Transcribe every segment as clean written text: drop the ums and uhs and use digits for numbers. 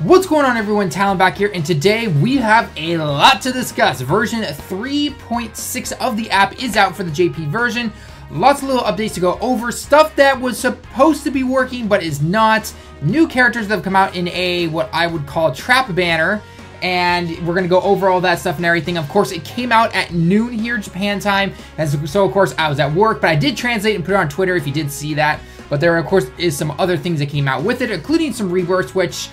What's going on, everyone? Talon back here, and today we have a lot to discuss. Version 3.6 of the app is out for the JP version. Lots of little updates to go over. Stuff that was supposed to be working but is not. New characters that have come out in a, what I would call, trap banner. And we're going to go over all that stuff and everything. Of course, it came out at noon here, Japan time. And so, of course, I was at work. But I did translate and put it on Twitter if you did see that. But there, of course, is some other things that came out with it, including some rebirths, which...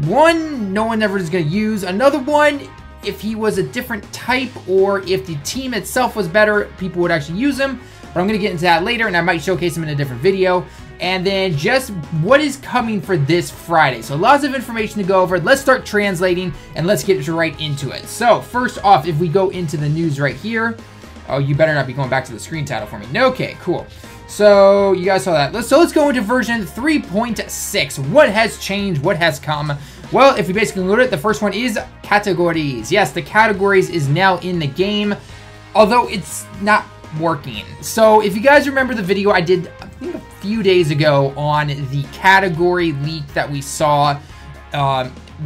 one, no one ever is going to use. Another one, if he was a different type or if the team itself was better, people would actually use him. But I'm going to get into that later, and I might showcase him in a different video. And then just what is coming for this Friday. So lots of information to go over. Let's start translating, and let's get right into it. So first off, if we go into the news right here. Oh, you better not be going back to the screen title for me. Okay, cool. So, you guys saw that. Let's go into version 3.6. What has changed? What has come? Well, if we basically load it, the first one is categories. Yes, the categories is now in the game, although it's not working. So, if you guys remember the video I did, I think a few days ago on the category leak that we saw,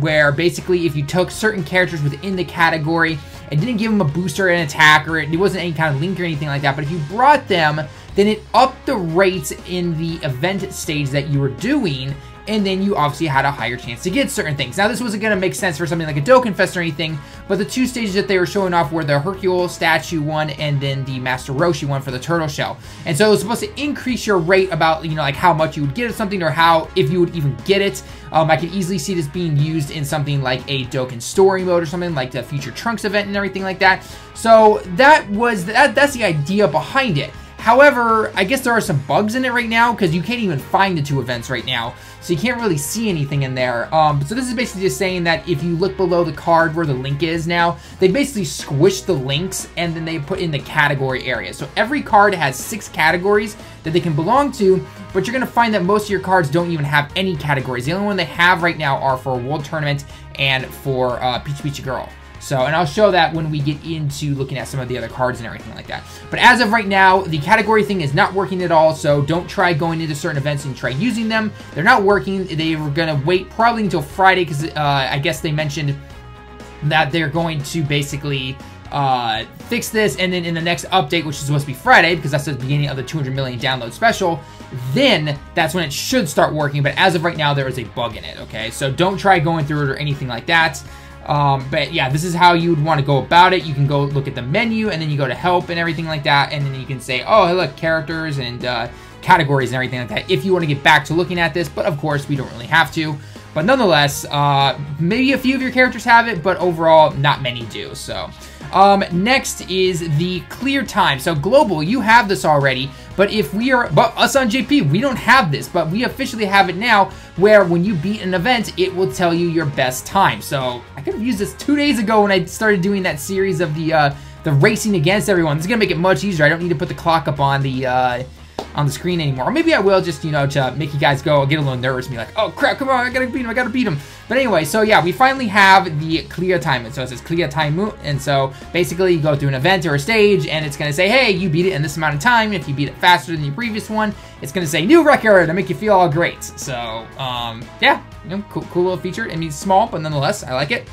where basically if you took certain characters within the category, it didn't give them a booster or an attack, or it wasn't any kind of link or anything like that, but if you brought them, then it upped the rates in the event stage that you were doing, and then you obviously had a higher chance to get certain things. Now, this wasn't going to make sense for something like a Dokkan Fest or anything, but the two stages that they were showing off were the Hercule statue one and then the Master Roshi one for the turtle shell. And so it was supposed to increase your rate about, you know, like how much you would get of something or how, if you would even get it. I can easily see this being used in something like a Dokkan story mode or something like the Future Trunks event and everything like that. So that's the idea behind it. However, I guess there are some bugs in it right now because you can't even find the two events right now. So you can't really see anything in there. So this is basically just saying that if you look below the card where the link is now, they basically squish the links and then they put in the category area. So every card has 6 categories that they can belong to, but you're going to find that most of your cards don't even have any categories. The only one they have right now are for World Tournament and for Peachy Peachy Girl. So, and I'll show that when we get into looking at some of the other cards and everything like that. But as of right now, the category thing is not working at all, so don't try going into certain events and try using them. They're not working. They were going to wait probably until Friday because I guess they mentioned that they're going to basically fix this, and then in the next update, which is supposed to be Friday, because that's the beginning of the 200 million download special, then that's when it should start working. But as of right now, there is a bug in it, okay? So don't try going through it or anything like that. But yeah, this is how you would want to go about it. You can go look at the menu, and then you go to help and everything like that, and then you can say, oh, hey, look, characters and categories and everything like that if you want to get back to looking at this. But of course, we don't really have to. But nonetheless, maybe a few of your characters have it, but overall, not many do. So next is the clear time. So global, you have this already, but us on JP, we don't have this, but we officially have it now, where when you beat an event, it will tell you your best time. So I could have used this 2 days ago when I started doing that series of the racing against everyone. This is gonna make it much easier. I don't need to put the clock up on the screen anymore. Or maybe I will, just, you know, to make you guys get a little nervous and be like, oh crap, come on, I gotta beat him. But anyway, so yeah, we finally have the clear time. So it says clear time, and so basically you go through an event or a stage, and it's gonna say, hey, you beat it in this amount of time. If you beat it faster than your previous one, it's gonna say new record to make you feel all great. So yeah, you know, cool little feature. I mean, it's small, but nonetheless, I like it.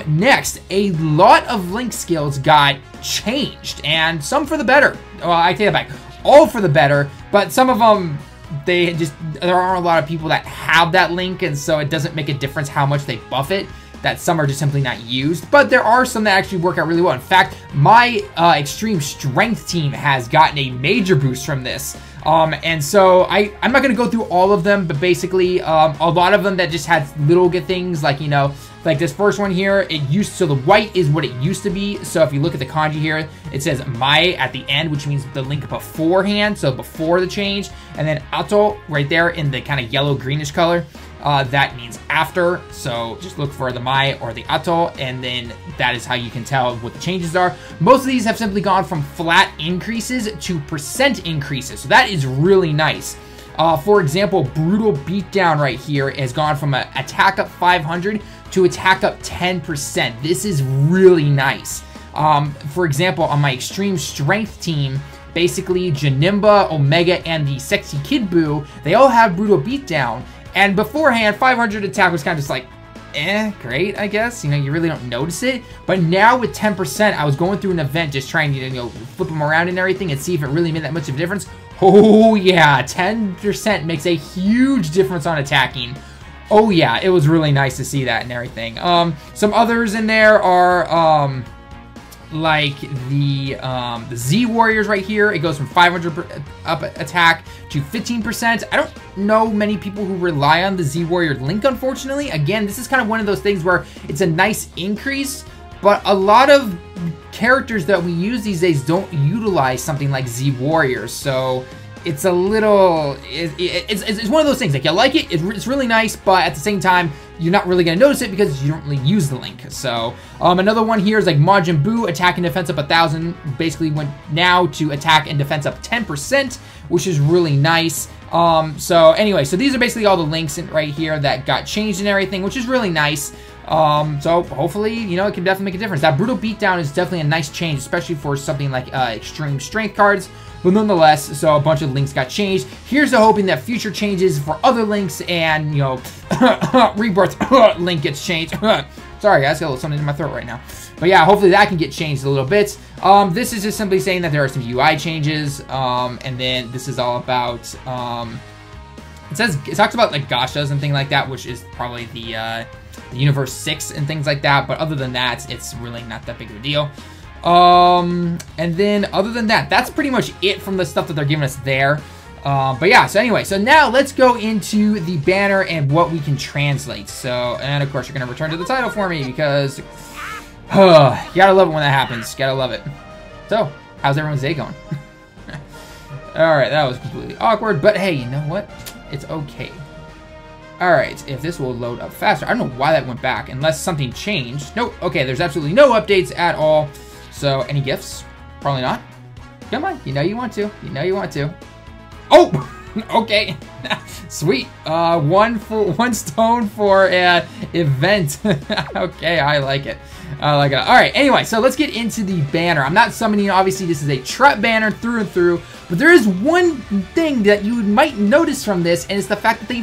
Next, a lot of link skills got changed, and some for the better. Well, I take that back. All for the better, but some of them, there aren't a lot of people that have that link, and so it doesn't make a difference how much they buff it, that some are just simply not used, but there are some that actually work out really well. In fact, my extreme strength team has gotten a major boost from this, and so I'm not going to go through all of them, but basically a lot of them that just had little good things, like, you know, like this first one here, so the white is what it used to be. So if you look at the kanji here, it says mai at the end, which means the link beforehand, so before the change. And then ato right there in the kind of yellow greenish color, that means after. So just look for the mai or the ato, and then that is how you can tell what the changes are. Most of these have simply gone from flat increases to % increases. So that is really nice. For example, Brutal Beatdown right here has gone from an attack up 500 to attack up 10%. This is really nice. For example, on my extreme strength team, basically Janemba, Omega, and the Sexy Kid Buu, they all have Brutal Beatdown, And beforehand, 500 attack was kind of just like, great, I guess. You know, you really don't notice it. But now with 10%, I was going through an event just trying to, you know, flip them around and everything and see if it really made that much of a difference. Oh, yeah, 10% makes a huge difference on attacking. Oh, yeah, it was really nice to see that and everything. Some others in there are, like the Z Warriors right here. It goes from 500 up attack to 15%. I don't know many people who rely on the Z Warrior link, unfortunately. Again, this is kind of one of those things where it's a nice increase, but a lot of characters that we use these days don't utilize something like Z Warriors, so it's a little, it's one of those things, like, you like it, it's really nice, but at the same time, you're not really going to notice it because you don't really use the link. So, another one here is like Majin Buu, attack and defense up 1,000, basically went now to attack and defense up 10%, which is really nice. So anyway, so these are basically all the links right here that got changed and everything, which is really nice. So hopefully, you know, it can definitely make a difference. That Brutal Beatdown is definitely a nice change, especially for something like extreme strength cards. But nonetheless, so a bunch of links got changed. Here's the hoping that future changes for other links and, you know, Rebirth link gets changed. Sorry guys, got a little something in my throat right now. But yeah, hopefully that can get changed a little bit. This is just simply saying that there are some UI changes. And then this is all about, it talks about like gachas and things like that, which is probably the Universe 6 and things like that. But other than that, it's really not that big of a deal. And then other than that, that's pretty much it from the stuff that they're giving us there. But yeah, so anyway, so now let's go into the banner and what we can translate. So, and of course you're going to return to the title for me because, you gotta love it when that happens. Gotta love it. So, how's everyone's day going? Alright, that was completely awkward, but hey, you know what? It's okay. Alright, if this will load up faster. I don't know why that went back, unless something changed. Nope, okay, there's absolutely no updates at all. So, any gifts? Probably not. Come on, you know you want to. You know you want to. Oh! Okay. Sweet. One stone for an event. Okay, I like it. I like it. Alright, anyway, so let's get into the banner. I'm not summoning, obviously, this is a Trap banner through and through, but there is one thing that you might notice from this, and it's the fact that they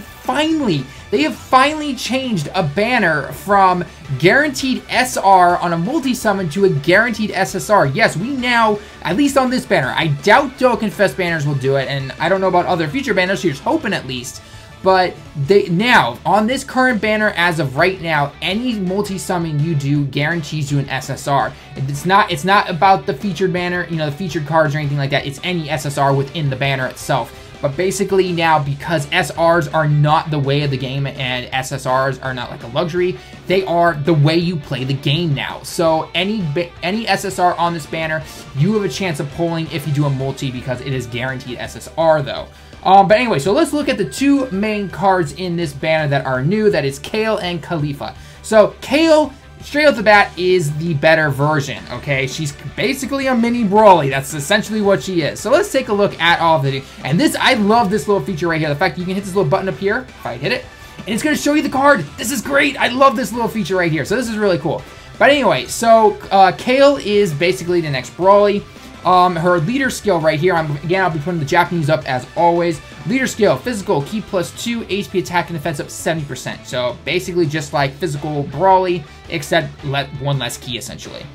have finally changed a banner from guaranteed SR on a multi-summon to a guaranteed SSR. Yes, we now, at least on this banner, I doubt Dokkan Fest banners will do it, and I don't know about other future banners, here's hoping at least. But they now, on this current banner as of right now, any multi-summon you do guarantees you an SSR. It's not about the featured banner, you know, the featured cards or anything like that. It's any SSR within the banner itself. But basically now, because SRs are not the way of the game and SSRs are not like a luxury, they are the way you play the game now. So any SSR on this banner, you have a chance of pulling if you do a multi because it is guaranteed SSR though. But anyway, so let's look at the two main cards in this banner that are new. That is Kale and Khalifa. So Kale, straight off the bat, is the better version, okay? She's basically a mini Broly. That's essentially what she is. So let's take a look at all of the... And this, I love this little feature right here. The fact that you can hit this little button up here, if I hit it, and it's going to show you the card. This is great. I love this little feature right here. So this is really cool. But anyway, so Kale is basically the next Broly. Her leader skill right here, again, I'll be putting the Japanese up as always. Leader skill, physical, ki +2, HP attack and defense up 70%. So basically just like physical Broly, except one less ki essentially.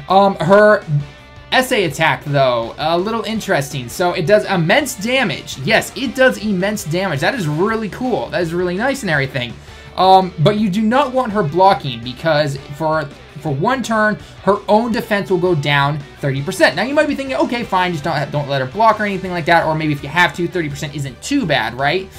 Her essay attack though, a little interesting. So it does immense damage. Yes, it does immense damage. That is really cool. That is really nice and everything. But you do not want her blocking because for one turn, her own defense will go down 30%. Now, you might be thinking, okay, fine, just don't let her block or anything like that, or maybe if you have to, 30% isn't too bad, right?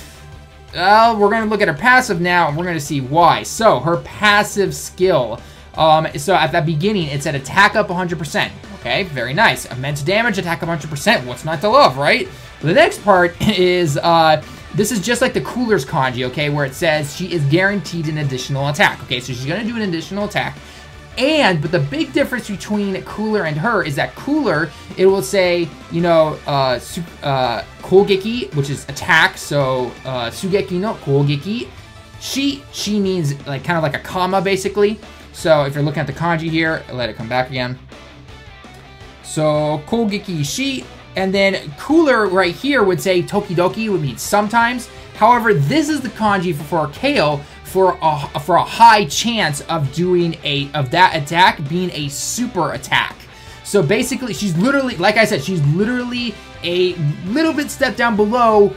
Well, we're going to look at her passive now, and we're going to see why. So, her passive skill. So, at the beginning, it said attack up 100%. Okay, very nice. Immense damage, attack up 100%. What's not to love, right? The next part is... this is just like the Cooler's kanji, okay, where it says she is guaranteed an additional attack. Okay, so she's going to do an additional attack. But the big difference between Cooler and her is that Cooler, it will say, you know, Kogeki, which is attack, so Sugeki no Kogeki. She means like kind of like a comma, basically. So if you're looking at the kanji here, let it come back again. So Kogeki shi, and then Cooler right here would say Tokidoki, would mean sometimes. However, this is the kanji for Kale for a high chance of doing that attack being a super attack. So basically, she's literally, like I said, she's literally a little bit step down below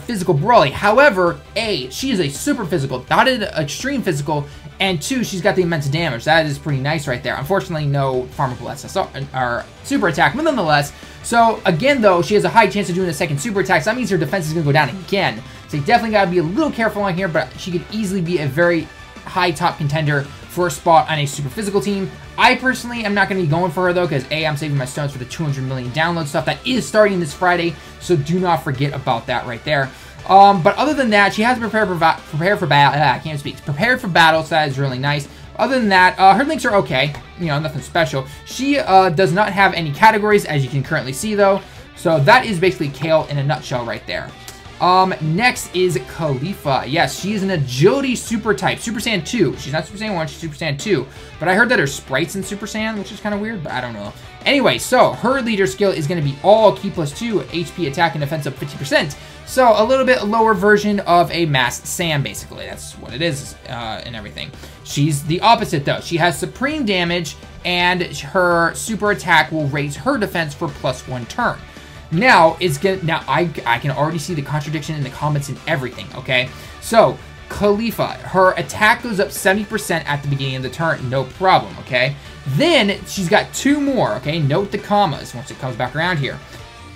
physical Broly. However, A, she is a super physical, not an extreme physical, and 2, she's got the immense damage. That is pretty nice right there. Unfortunately, no farmable SSR or super attack, but nonetheless. So again, though, she has a high chance of doing a second super attack, so that means her defense is going to go down again. So you definitely got to be a little careful on here, but she could easily be a very high top contender for a spot on a super physical team. I personally am not going to be going for her, though, because A, I'm saving my stones for the 200 million download stuff that is starting this Friday, so do not forget about that right there. But other than that, she has prepared for battle. I can't speak. Prepared for battle, so that is really nice. Other than that, her links are okay. You know, nothing special. She does not have any categories, as you can currently see, though. So that is basically Kale in a nutshell right there. Next is Khalifa. Yes, she is an agility super type. Super Saiyan 2. She's not Super Saiyan 1, she's Super Saiyan 2. But I heard that her sprite's in Super Saiyan, which is kind of weird, but I don't know. Anyway, so her leader skill is going to be all Ki plus 2, HP, attack, and defense up 50%. So a little bit lower version of a masked Saiyan, basically. That's what it is and everything. She's the opposite, though. She has supreme damage, and her super attack will raise her defense for +1 turn. Now, I can already see the contradiction in the comments and everything, okay? So, Khalifa, her attack goes up 70% at the beginning of the turn, no problem, okay? Then, she's got 2 more, okay? Note the commas once it comes back around here.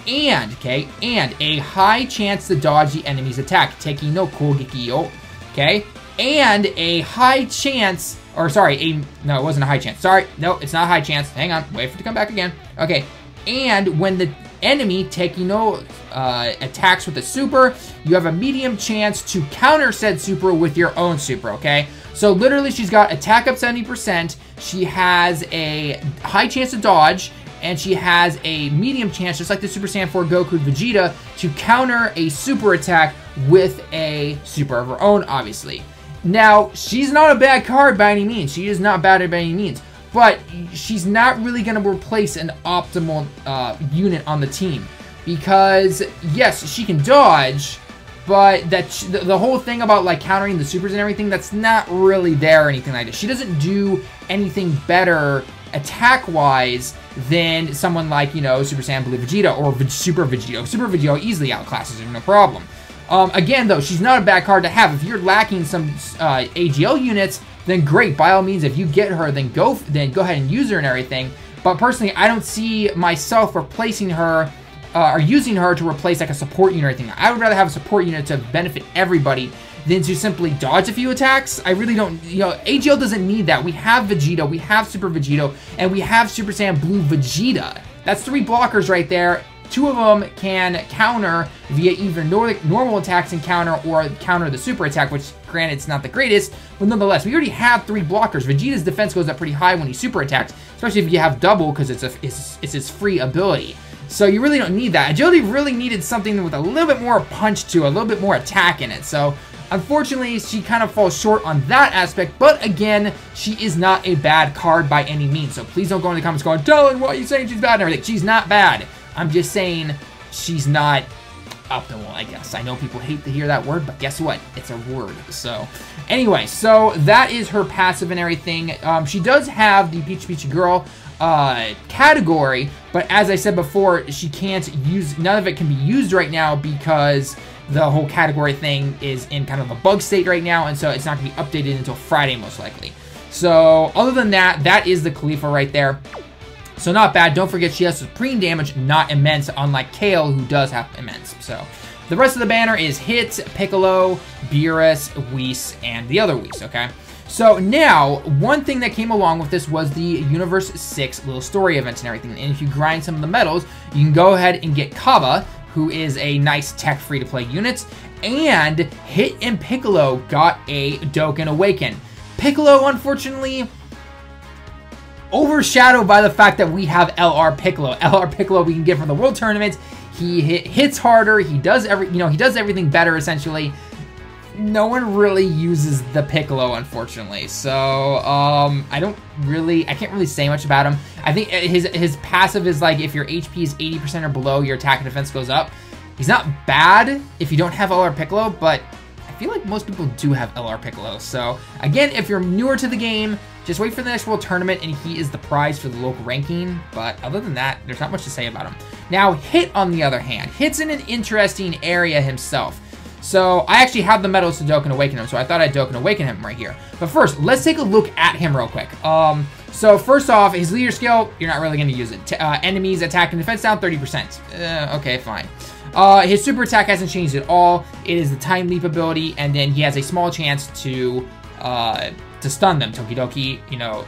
And, okay, and a high chance to dodge the enemy's attack, Teki no Kogeki yo, okay? And a high chance, or sorry, no, it wasn't a high chance. Sorry, no, it's not a high chance. Hang on, wait for it to come back again. Okay, and when the enemy Teki no attacks with a super, you have a medium chance to counter said super with your own super, okay? So literally she's got attack up 70%, she has a high chance to dodge, and she has a medium chance, just like the Super Saiyan 4 Goku Vegeta, to counter a super attack with a super of her own, obviously. Now, she's not a bad card by any means. She is not bad by any means. But she's not really going to replace an optimal unit on the team. Because, yes, she can dodge, but the whole thing about like countering the supers and everything, that's not really there or anything like that. She doesn't do anything better attack-wise than someone like, you know, Super Saiyan Blue Vegeta or Super Vegeta. Super Vegeta easily outclasses her, no problem. Again, though, she's not a bad card to have. If you're lacking some AGL units, then great. By all means, if you get her, then go ahead and use her and everything. But personally, I don't see myself replacing her or using her to replace like a support unit or anything. I would rather have a support unit to benefit everybody than to simply dodge a few attacks. I really don't, you know, AGL doesn't need that. We have Vegeta, we have Super Vegeta, and we have Super Saiyan Blue Vegeta. That's 3 blockers right there. 2 of them can counter via either normal attacks and counter or counter the super attack, which granted it's not the greatest, but nonetheless, we already have 3 blockers. Vegeta's defense goes up pretty high when he super attacks, especially if you have double because it's his free ability. So you really don't need that. Agility really needed something with a little bit more punch to it, a little bit more attack in it. So unfortunately, she kind of falls short on that aspect, but again, she is not a bad card by any means. So please don't go in the comments going, Talon, why are you saying she's bad and everything? She's not bad. I'm just saying she's not optimal, I guess. I know people hate to hear that word, but guess what? It's a word. So anyway, so that is her passive and everything. She does have the Peachy Peachy Girl category, but as I said before, she can't use, none of it can be used right now because the whole category thing is in kind of a bug state right now, and so it's not going to be updated until Friday most likely. So other than that, that is the Khalifa right there. So not bad. Don't forget she has supreme damage, not immense, unlike Kale, who does have immense. So the rest of the banner is Hit, Piccolo, Beerus, Whis, and the other Whis, okay? So now, one thing that came along with this was the Universe 6 little story events and everything. And if you grind some of the medals, you can go ahead and get Kaba, who is a nice tech free-to-play unit. And Hit and Piccolo got a Dokkan Awaken. Piccolo, unfortunately, overshadowed by the fact that we have LR Piccolo. LR Piccolo we can get from the World Tournament. He hits harder. He does he does everything better essentially. No one really uses the Piccolo, unfortunately. So I can't really say much about him. I think his passive is like if your HP is 80% or below, your attack and defense goes up. He's not bad if you don't have LR Piccolo, but I feel like most people do have LR Piccolo. So again, if you're newer to the game, just wait for the next World Tournament and he is the prize for the local ranking. But other than that, there's not much to say about him. Now, Hit on the other hand, Hit's in an interesting area himself. So I actually have the medals to Dokkan Awaken him, so I thought I'd Dokkan Awaken him right here. But first, let's take a look at him real quick. So first off, his leader skill, you're not really going to use it. Enemies attack and defense down 30%. Okay, fine. His super attack hasn't changed at all. It is the time leap ability, and then he has a small chance to stun them. Tokidoki, you know,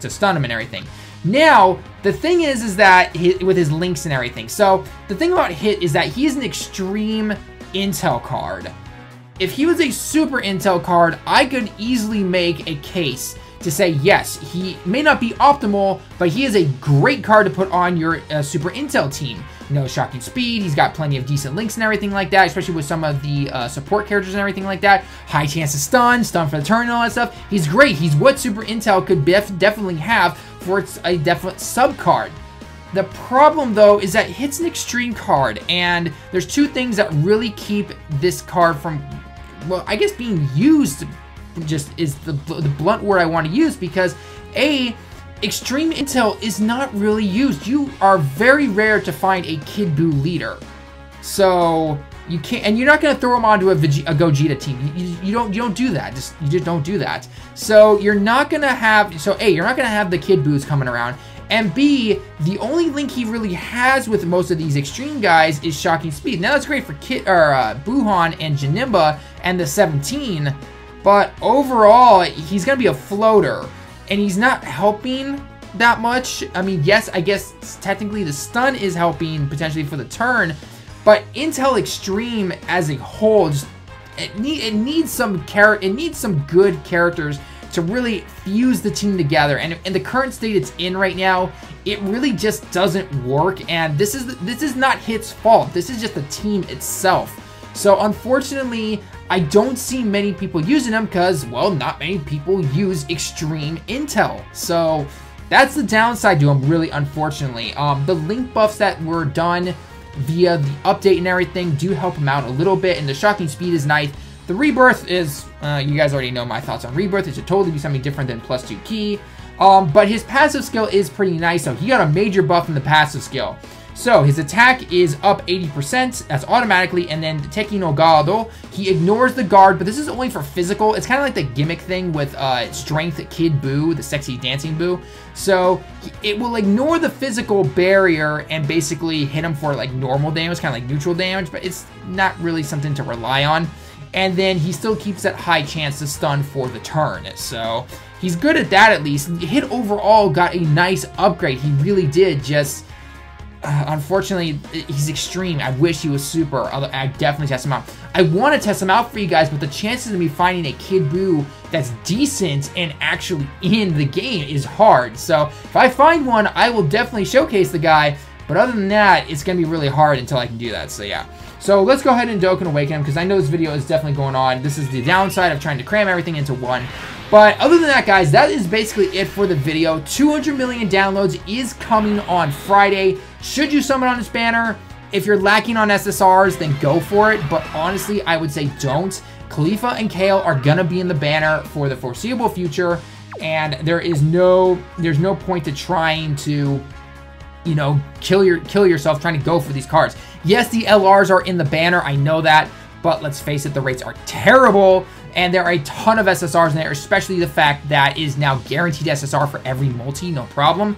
to stun them and everything. Now, the thing is that with his links and everything. So the thing about Hit is that he is an extreme Intel card. If he was a super Intel card, I could easily make a case to say, yes, he may not be optimal, but he is a great card to put on your super Intel team. You know, shocking speed, he's got plenty of decent links and everything like that, especially with some of the support characters and everything like that. High chance to stun for the turn and all that stuff. He's great. He's what super Intel could definitely have for a definite sub card. The problem, though, is that Hit's an extreme card, and there's two things that really keep this card from, well, I guess being used just is the blunt word I want to use, because A, extreme Intel is not really used. You are very rare to find a Kid Buu leader. So you can't, and you're not going to throw him onto a Gogeta team. You don't do that. You just don't do that. So you're not going to have, so A, you're not going to have the Kid Buus coming around. And B, the only link he really has with most of these extreme guys is shocking speed. Now that's great for Buhan and Janemba and the 17, but overall he's gonna be a floater, and he's not helping that much. I mean, yes, I guess technically the stun is helping potentially for the turn, but Intel Extreme as a whole, just it needs some good characters to really fuse the team together, and in the current state it's in right now, it really just doesn't work. And this is not Hit's fault. This is just the team itself. So unfortunately, I don't see many people using him because, well, not many people use extreme Intel. So that's the downside to him, really, unfortunately. The link buffs that were done via the update and everything do help him out a little bit, and the shocking speed is nice. The Rebirth is, you guys already know my thoughts on Rebirth. It should totally be something different than +2 ki. But his passive skill is pretty nice, so he got a major buff in the passive skill. So his attack is up 80%, that's automatically, and then Teki no Gado, he ignores the guard, but this is only for physical. It's kind of like the gimmick thing with Strength Kid Buu, the sexy dancing Buu. So it will ignore the physical barrier and basically hit him for like normal damage, kind of like neutral damage, but it's not really something to rely on. And then he still keeps that high chance to stun for the turn. So he's good at that at least. Hit overall got a nice upgrade. He really did. Just unfortunately, he's extreme. I wish he was super. I definitely test him out. I want to test him out for you guys, but the chances of me finding a Kid Buu that's decent and actually in the game is hard. So if I find one, I will definitely showcase the guy. But other than that, it's going to be really hard until I can do that. So yeah. So let's go ahead and Dokkan Awaken him, because I know this video is definitely going on. This is the downside of trying to cram everything into one. But other than that, guys, that is basically it for the video. 200 million downloads is coming on Friday. Should you summon on this banner? If you're lacking on SSRs, then go for it. But honestly, I would say don't. Khalifa and Kale are going to be in the banner for the foreseeable future. And there's no point to trying to, you know, kill yourself trying to go for these cards. Yes, the LRs are in the banner, I know that, but let's face it, the rates are terrible, and there are a ton of SSRs in there, especially the fact that is now guaranteed SSR for every multi, no problem.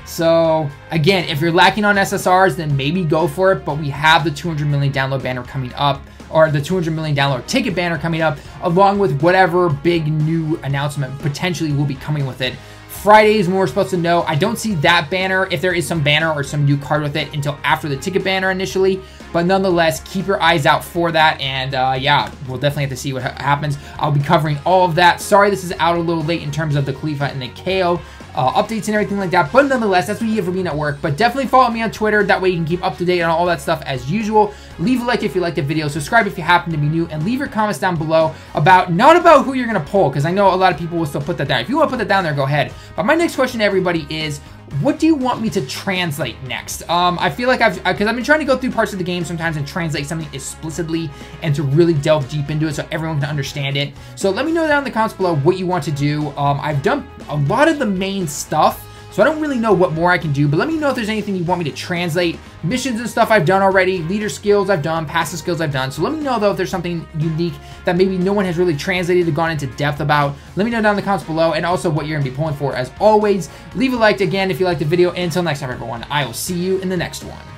So, again, if you're lacking on SSRs, then maybe go for it, but we have the 200 million download banner coming up, or the 200 million download ticket banner coming up, along with whatever big new announcement potentially will be coming with it. Friday is when we're supposed to know. I don't see that banner, if there is some banner or some new card with it, until after the ticket banner initially. But nonetheless, keep your eyes out for that. And yeah, we'll definitely have to see what happens. I'll be covering all of that. Sorry this is out a little late in terms of the Khalifa and the KO updates and everything like that. But nonetheless, that's what you get for being at work. But definitely follow me on Twitter. That way you can keep up to date on all that stuff as usual. Leave a like if you liked the video. Subscribe if you happen to be new. And leave your comments down below about, not about who you're going to pull, because I know a lot of people will still put that down. If you want to put that down there, go ahead. But my next question to everybody is, what do you want me to translate next? I feel like because I've been trying to go through parts of the game sometimes and translate something explicitly and to really delve deep into it so everyone can understand it. So let me know down in the comments below what you want to do. I've done a lot of the main stuff, so I don't really know what more I can do, but let me know if there's anything you want me to translate. Missions and stuff I've done already, leader skills I've done, passive skills I've done. So let me know though if there's something unique that maybe no one has really translated or gone into depth about. Let me know down in the comments below, and also what you're gonna be pulling for. As always, leave a like again if you liked the video. And until next time, everyone, I will see you in the next one.